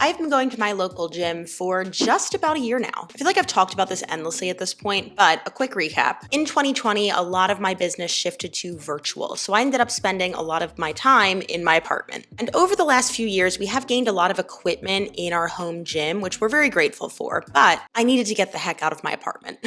I've been going to my local gym for just about a year now. I feel like I've talked about this endlessly at this point, but a quick recap. In 2020, a lot of my business shifted to virtual, so I ended up spending a lot of my time in my apartment. And over the last few years, we have gained a lot of equipment in our home gym, which we're very grateful for, but I needed to get the heck out of my apartment.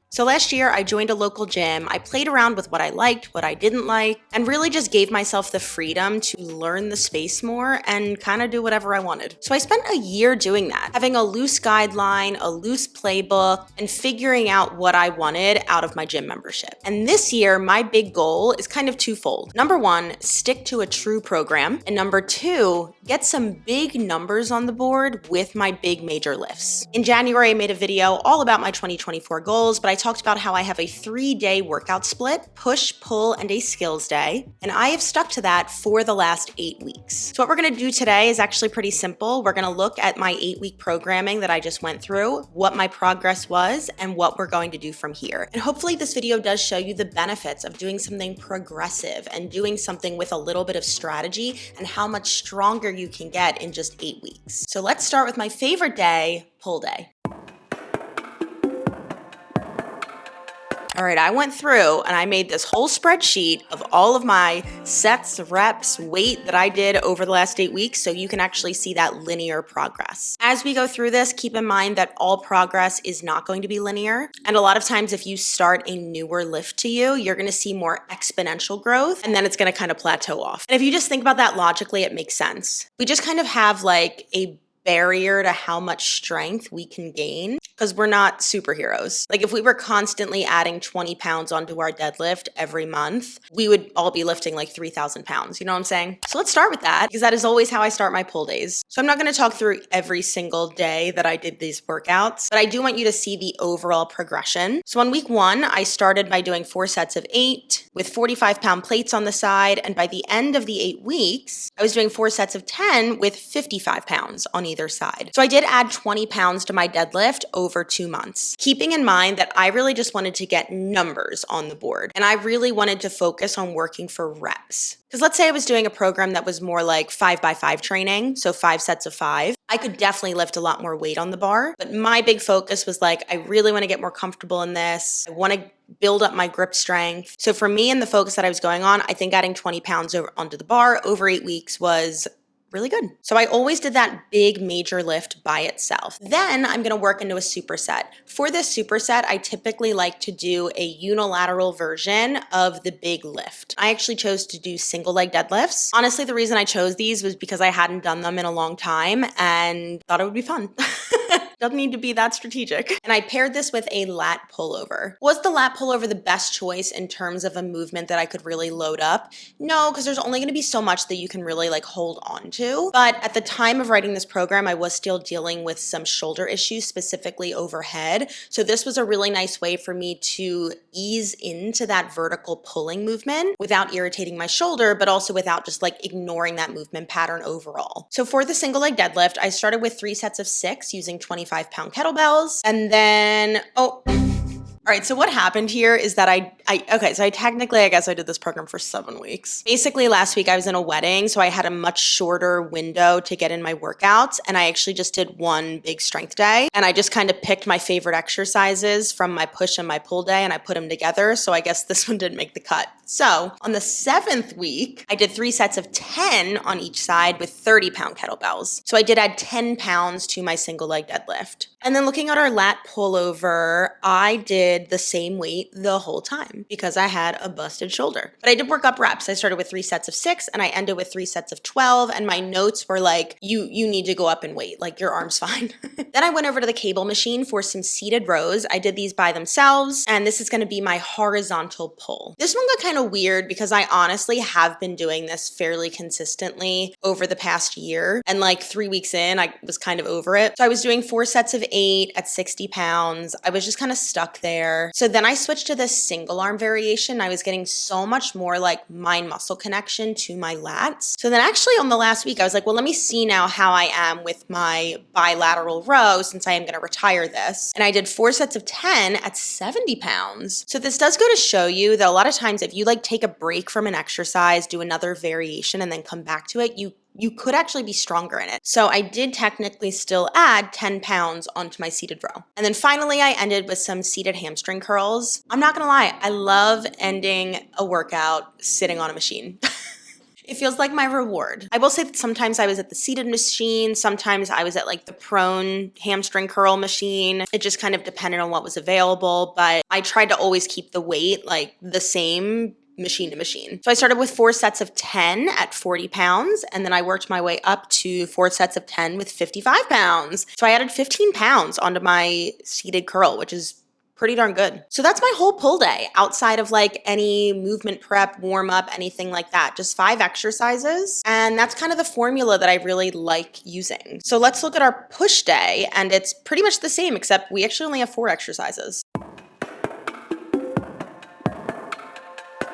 So last year, I joined a local gym. I played around with what I liked, what I didn't like, and really just gave myself the freedom to learn the space more and kind of do whatever I wanted. So I spent a year doing that, having a loose guideline, a loose playbook, and figuring out what I wanted out of my gym membership. And this year, my big goal is kind of twofold. Number one, stick to a true program. And number two, get some big numbers on the board with my big major lifts. In January, I made a video all about my 2024 goals, but I talked about how I have a 3-day workout split, push, pull, and a skills day. And I have stuck to that for the last 8 weeks. So what we're gonna do today is actually pretty simple. We're gonna look at my 8-week programming that I just went through, what my progress was, and what we're going to do from here. And hopefully this video does show you the benefits of doing something progressive and doing something with a little bit of strategy and how much stronger you can get in just 8 weeks. So let's start with my favorite day, pull day. All right, I went through and I made this whole spreadsheet of all of my sets, reps, weight that I did over the last 8 weeks so you can actually see that linear progress. As we go through this, keep in mind that all progress is not going to be linear. And a lot of times if you start a newer lift to you, you're gonna see more exponential growth and then it's gonna kind of plateau off. And if you just think about that logically, it makes sense. We just kind of have like a barrier to how much strength we can gain because we're not superheroes. Like if we were constantly adding 20 pounds onto our deadlift every month, we would all be lifting like 3,000 pounds. You know what I'm saying? So let's start with that because that is always how I start my pull days. So I'm not going to talk through every single day that I did these workouts, but I do want you to see the overall progression. So on week 1, I started by doing 4 sets of 8 with 45-pound plates on the side. And by the end of the 8 weeks, I was doing 4 sets of 10 with 55 pounds on either side. So I did add 20 pounds to my deadlift over 2 months, keeping in mind that I really just wanted to get numbers on the board. And I really wanted to focus on working for reps. Because let's say I was doing a program that was more like 5x5 training, so 5 sets of 5. I could definitely lift a lot more weight on the bar, but my big focus was like, I really want to get more comfortable in this. I want to build up my grip strength. So for me and the focus that I was going on, I think adding 20 pounds onto the bar over 8 weeks was really good. So I always did that big major lift by itself. Then I'm going to work into a superset. For this superset, I typically like to do a unilateral version of the big lift. I actually chose to do single leg deadlifts. Honestly, the reason I chose these was because I hadn't done them in a long time and thought it would be fun. Doesn't need to be that strategic. And I paired this with a lat pullover. Was the lat pullover the best choice in terms of a movement that I could really load up? No, because there's only going to be so much that you can really like hold on to. But at the time of writing this program, I was still dealing with some shoulder issues, specifically overhead. So this was a really nice way for me to ease into that vertical pulling movement without irritating my shoulder, but also without just like ignoring that movement pattern overall. So for the single leg deadlift, I started with 3 sets of 6 using 25-pound kettlebells. And then, all right, so what happened here is that I guess I did this program for 7 weeks. Basically, last week I was in a wedding, so I had a much shorter window to get in my workouts, and I actually just did one big strength day, and I just kind of picked my favorite exercises from my push and my pull day, and I put them together, so I guess this one didn't make the cut. So on the 7th week, I did 3 sets of 10 on each side with 30-pound kettlebells. So I did add 10 pounds to my single leg deadlift. And then looking at our lat pullover, I did the same weight the whole time because I had a busted shoulder. But I did work up reps. I started with 3 sets of 6 and I ended with 3 sets of 12. And my notes were like, you need to go up in weight, like your arm's fine. Then I went over to the cable machine for some seated rows. I did these by themselves, and this is gonna be my horizontal pull. This one got kind of weird because I honestly have been doing this fairly consistently over the past year. And like 3 weeks in, I was kind of over it. So I was doing 4 sets of 8 at 60 pounds. I was just kind of stuck there. So then I switched to this single arm variation. I was getting so much more like mind muscle connection to my lats. So then actually on the last week, I was like, well, let me see now how I am with my bilateral row since I am going to retire this. And I did 4 sets of 10 at 70 pounds. So this does go to show you that a lot of times if you like take a break from an exercise, do another variation, and then come back to it, you you could actually be stronger in it. So I did technically still add 10 pounds onto my seated row. And then finally, I ended with some seated hamstring curls. I'm not gonna lie, I love ending a workout sitting on a machine. It feels like my reward. I will say that sometimes I was at the seated machine, sometimes I was at like the prone hamstring curl machine. It just kind of depended on what was available, but I tried to always keep the weight like the same machine to machine. So I started with 4 sets of 10 at 40 pounds, and then I worked my way up to 4 sets of 10 with 55 pounds. So I added 15 pounds onto my seated curl, which is pretty darn good. So that's my whole pull day outside of like any movement prep, warm up, anything like that. Just 5 exercises. And that's kind of the formula that I really like using. So let's look at our push day, and it's pretty much the same, except we actually only have 4 exercises.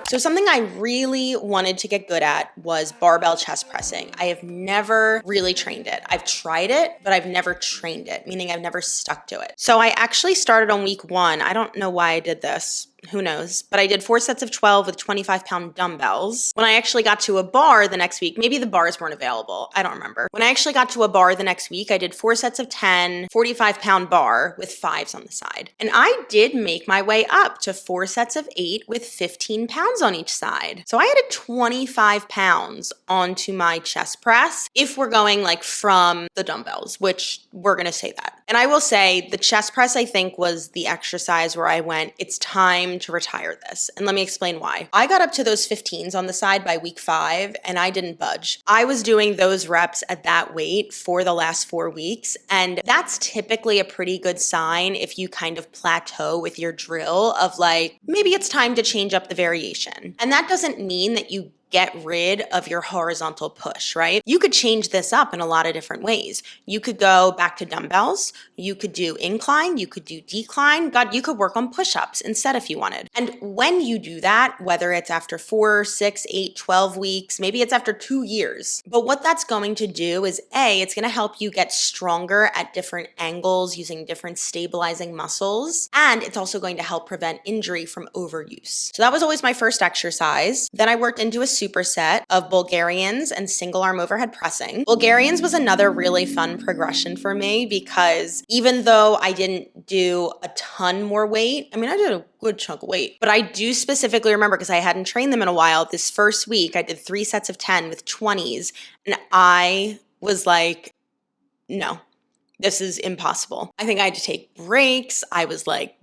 So something I really wanted to get good at was barbell chest pressing. I have never really trained it. I've tried it, but I've never trained it, meaning I've never stuck to it. So I actually started on week 1. I don't know why I did this. Who knows? But I did 4 sets of 12 with 25-pound dumbbells. When I actually got to a bar the next week, maybe the bars weren't available. I don't remember. When I actually got to a bar the next week, I did 4 sets of 10, 45-pound bar with 5s on the side. And I did make my way up to 4 sets of 8 with 15 pounds on each side. So I added 25 pounds onto my chest press if we're going like from the dumbbells, which we're gonna say that. And I will say the chest press, I think, was the exercise where I went, it's time to retire this. And let me explain why. I got up to those 15s on the side by week 5 and I didn't budge. I was doing those reps at that weight for the last 4 weeks. And that's typically a pretty good sign if you kind of plateau with your drill of like, maybe it's time to change up the variation. And that doesn't mean that you get rid of your horizontal push, right? You could change this up in a lot of different ways. You could go back to dumbbells, you could do incline, you could do decline. God, you could work on push-ups instead if you wanted. And when you do that, whether it's after 4, 6, 8, 12 weeks, maybe it's after 2 years, but what that's going to do is it's going to help you get stronger at different angles using different stabilizing muscles. And it's also going to help prevent injury from overuse. So that was always my first exercise. Then I worked into a superset of Bulgarians and single arm overhead pressing. Bulgarians was another really fun progression for me because even though I didn't do a ton more weight, I mean, I did a good chunk of weight, but I do specifically remember because I hadn't trained them in a while. This first week, I did 3 sets of 10 with 20s, and I was like, no, this is impossible. I think I had to take breaks. I was like,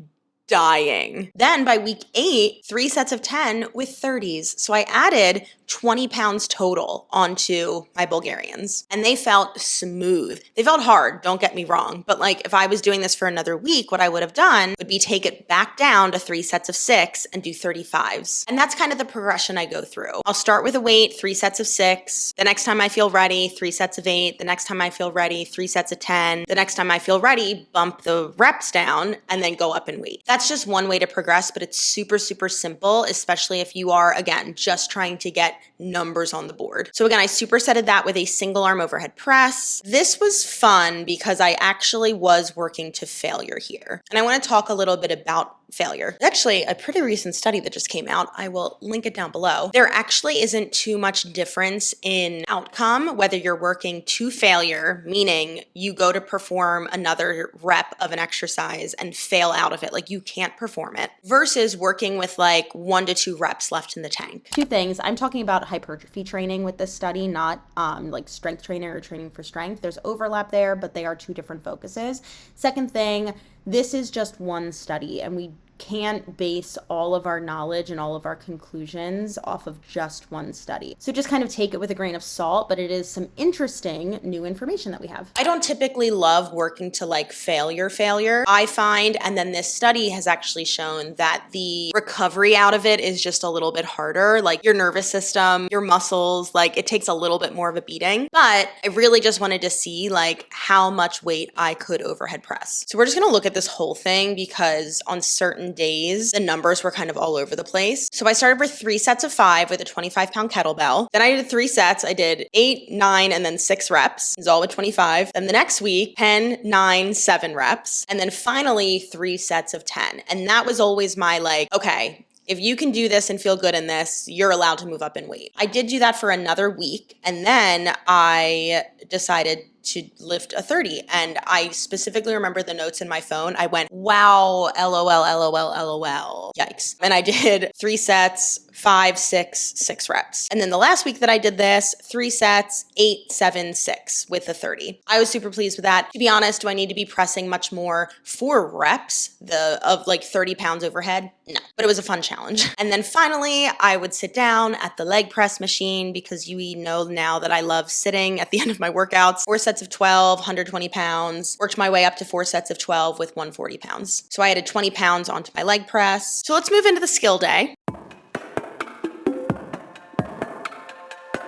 dying. Then by week 8, 3 sets of 10 with 30s. So I added 20 pounds total onto my Bulgarians and they felt smooth. They felt hard, don't get me wrong. But like if I was doing this for another week, what I would have done would be take it back down to 3 sets of 6 and do 35s. And that's kind of the progression I go through. I'll start with a weight, 3 sets of 6. The next time I feel ready, 3 sets of 8. The next time I feel ready, 3 sets of 10. The next time I feel ready, bump the reps down and then go up in weight. That's just one way to progress, but it's super, super simple, especially if you are, again, just trying to get numbers on the board. So again, I supersetted that with a single arm overhead press. This was fun because I actually was working to failure here. And I want to talk a little bit about failure. Actually, a pretty recent study that just came out, I will link it down below. There actually isn't too much difference in outcome, whether you're working to failure, meaning you go to perform another rep of an exercise and fail out of it, like you can't perform it, versus working with like 1 to 2 reps left in the tank. 2 things. I'm talking about hypertrophy training with this study, not like strength training or training for strength. There's overlap there, but they are 2 different focuses. Second thing, this is just one study and we can't base all of our knowledge and all of our conclusions off of just one study. So just kind of take it with a grain of salt, but it is some interesting new information that we have. I don't typically love working to like failure, I find, and then this study has actually shown that the recovery out of it is just a little bit harder. Like your nervous system, your muscles, like it takes a little bit more of a beating, but I really just wanted to see like how much weight I could overhead press. So we're just gonna look at this whole thing because on certain days, the numbers were kind of all over the place. So I started with 3 sets of 5 with a 25-pound kettlebell. Then I did 3 sets. I did 8, 9, and then 6 reps. It was all with 25. Then the next week, 10, 9, 7 reps. And then finally 3 sets of 10. And that was always my like, okay, if you can do this and feel good in this, you're allowed to move up in weight. I did do that for another week, and then I decided to lift a 30. And I specifically remember the notes in my phone. I went, wow, LOL, LOL, LOL. Yikes. And I did 3 sets, 5, 6, 6 reps. And then the last week that I did this, 3 sets, 8, 7, 6 with the 30. I was super pleased with that. To be honest, do I need to be pressing much more for reps of like 30 pounds overhead? No, but it was a fun challenge. And then finally, I would sit down at the leg press machine because you know now that I love sitting at the end of my workouts. 4 sets of 12, 120 pounds, worked my way up to 4 sets of 12 with 140 pounds. So I added 20 pounds onto my leg press. So let's move into the skill day.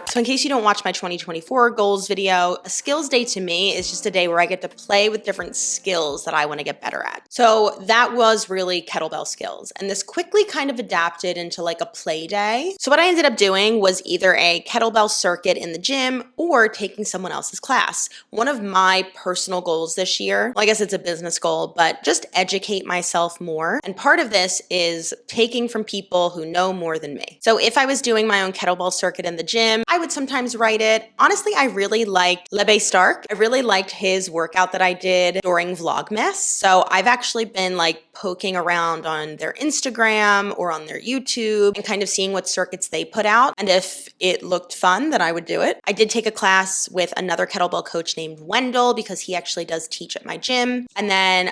So in case you don't watch my 2024 goals video, a skills day to me is just a day where I get to play with different skills that I want to get better at. So that was really kettlebell skills. And this quickly kind of adapted into like a play day. So what I ended up doing was either a kettlebell circuit in the gym or taking someone else's class. One of my personal goals this year, well, I guess it's a business goal, but just educate myself more. And part of this is taking from people who know more than me. So if I was doing my own kettlebell circuit in the gym, I would sometimes write it. Honestly, I really liked Lebe Stark. I really liked his workout that I did during Vlogmas. So I've actually been like poking around on their Instagram or on their YouTube and kind of seeing what circuits they put out. And if it looked fun, then I would do it. I did take a class with another kettlebell coach named Wendell because he actually does teach at my gym. And then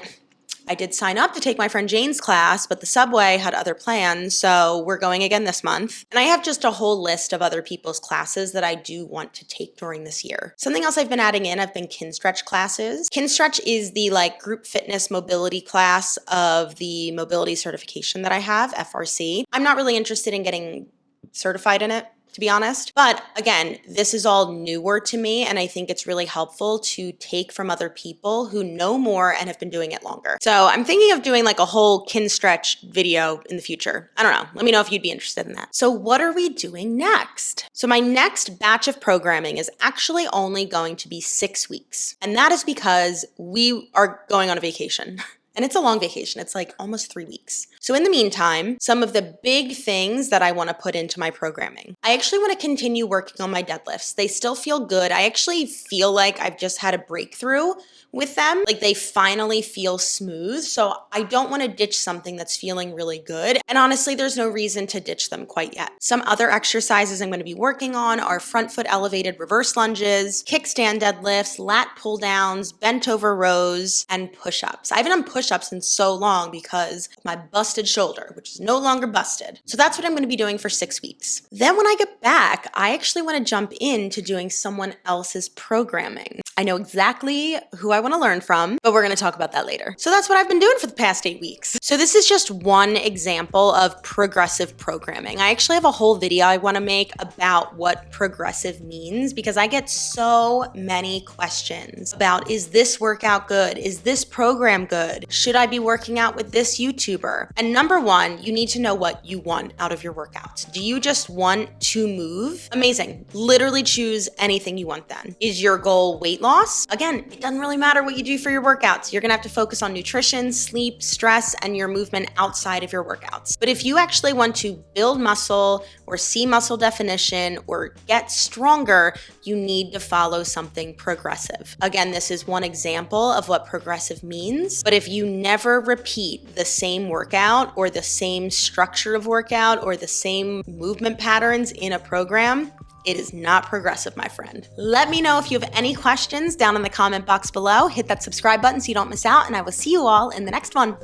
I did sign up to take my friend Jane's class, but the Subway had other plans, so we're going again this month. And I have just a whole list of other people's classes that I do want to take during this year. Something else I've been adding in, I've been Kinstretch classes. Kinstretch is the like group fitness mobility class of the mobility certification that I have, FRC. I'm not really interested in getting certified in it, to be honest. But again, this is all newer to me, and I think it's really helpful to take from other people who know more and have been doing it longer. So I'm thinking of doing like a whole Kinstretch video in the future. I don't know. Let me know if you'd be interested in that. So what are we doing next? So my next batch of programming is actually only going to be 6 weeks. And that is because we are going on a vacation. And it's a long vacation. It's like almost 3 weeks. So in the meantime, some of the big things that I want to put into my programming. I actually want to continue working on my deadlifts. They still feel good. I actually feel like I've just had a breakthrough with them. Like they finally feel smooth. So I don't want to ditch something that's feeling really good. And honestly, there's no reason to ditch them quite yet. Some other exercises I'm going to be working on are front foot elevated reverse lunges, kickstand deadlifts, lat pull downs, bent over rows, and push-ups. I haven't done push-ups in so long because of my busted shoulder, which is no longer busted. So that's what I'm going to be doing for 6 weeks. Then when I get back, I actually want to jump into doing someone else's programming. I know exactly who I want to learn from, but we're going to talk about that later. So that's what I've been doing for the past 8 weeks. So this is just one example of progressive programming. I actually have a whole video I want to make about what progressive means because I get so many questions about, is this workout good? Is this program good? Should I be working out with this YouTuber? And number one, you need to know what you want out of your workouts. Do you just want to move? Amazing. Literally choose anything you want then. Is your goal weight loss? Again, it doesn't really matter what you do for your workouts. You're gonna have to focus on nutrition, sleep, stress, and your movement outside of your workouts. But if you actually want to build muscle or see muscle definition or get stronger, you need to follow something progressive. Again, this is one example of what progressive means. But if you never repeat the same workout or the same structure of workout or the same movement patterns in a program, it is not progressive, my friend. Let me know if you have any questions down in the comment box below. Hit that subscribe button so you don't miss out, and I will see you all in the next one.